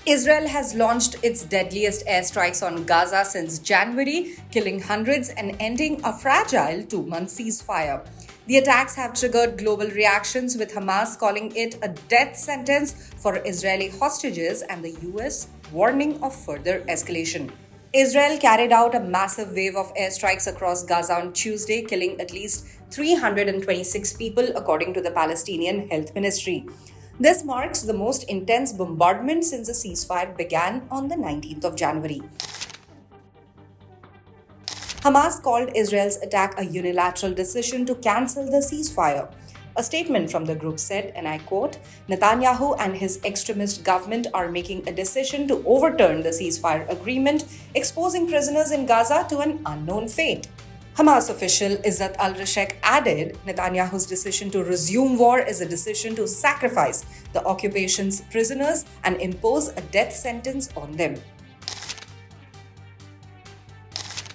Israel has launched its deadliest airstrikes on Gaza since January, killing hundreds and ending a fragile 2-month ceasefire. The attacks have triggered global reactions, with Hamas calling it a death sentence for Israeli hostages and the US warning of further escalation. Israel carried out a massive wave of airstrikes across Gaza on Tuesday, killing at least 326 people, according to the Palestinian Health Ministry. This marks the most intense bombardment since the ceasefire began on the 19th of January. Hamas called Israel's attack a unilateral decision to cancel the ceasefire. A statement from the group said, and I quote, Netanyahu and his extremist government are making a decision to overturn the ceasefire agreement, exposing prisoners in Gaza to an unknown fate. Hamas official Izzat al-Rashek added, Netanyahu's decision to resume war is a decision to sacrifice the occupation's prisoners and impose a death sentence on them.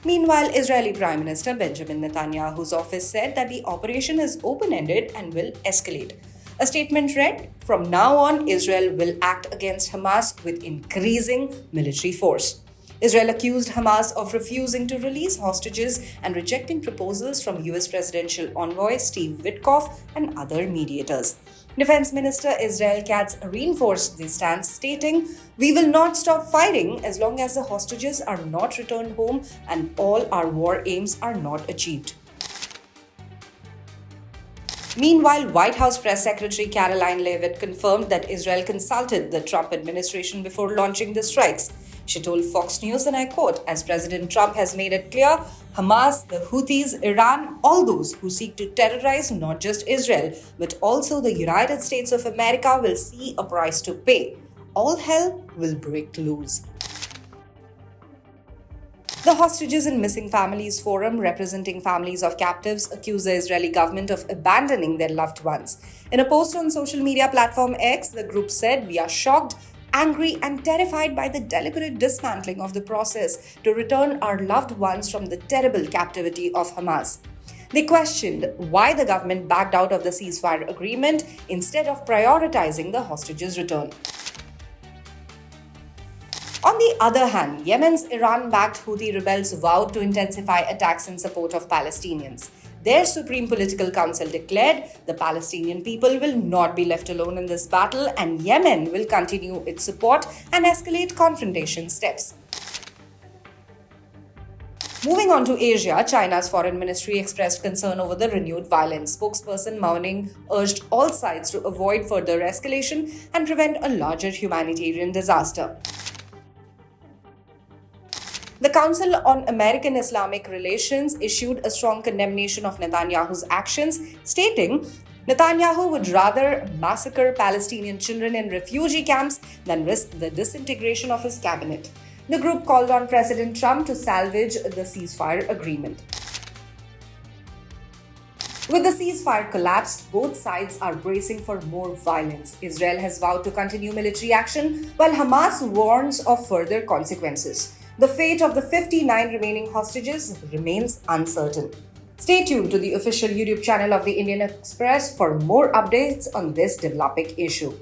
Meanwhile, Israeli Prime Minister Benjamin Netanyahu's office said that the operation is open-ended and will escalate. A statement read, From now on, Israel will act against Hamas with increasing military force. Israel accused Hamas of refusing to release hostages and rejecting proposals from US Presidential Envoy Steve Witkoff and other mediators. Defense Minister Israel Katz reinforced this stance, stating, We will not stop fighting as long as the hostages are not returned home and all our war aims are not achieved. Meanwhile, White House Press Secretary Caroline Leavitt confirmed that Israel consulted the Trump administration before launching the strikes. She told Fox News, and I quote, As President Trump has made it clear, Hamas, the Houthis, Iran, all those who seek to terrorize not just Israel, but also the United States of America will see a price to pay. All hell will break loose. The Hostages and Missing Families Forum, representing families of captives, accused the Israeli government of abandoning their loved ones. In a post on social media platform X, the group said, We are shocked, angry and terrified by the deliberate dismantling of the process to return our loved ones from the terrible captivity of Hamas. They questioned why the government backed out of the ceasefire agreement instead of prioritizing the hostages' return. On the other hand, Yemen's Iran-backed Houthi rebels vowed to intensify attacks in support of Palestinians. Their Supreme Political Council declared the Palestinian people will not be left alone in this battle and Yemen will continue its support and escalate confrontation steps. Moving on to Asia, China's foreign ministry expressed concern over the renewed violence. Spokesperson Mao Ning urged all sides to avoid further escalation and prevent a larger humanitarian disaster. The Council on American-Islamic Relations issued a strong condemnation of Netanyahu's actions, stating, Netanyahu would rather massacre Palestinian children in refugee camps than risk the disintegration of his cabinet. The group called on President Trump to salvage the ceasefire agreement. With the ceasefire collapsed, both sides are bracing for more violence. Israel has vowed to continue military action, while Hamas warns of further consequences. The fate of the 59 remaining hostages remains uncertain. Stay tuned to the official YouTube channel of the Indian Express for more updates on this developing issue.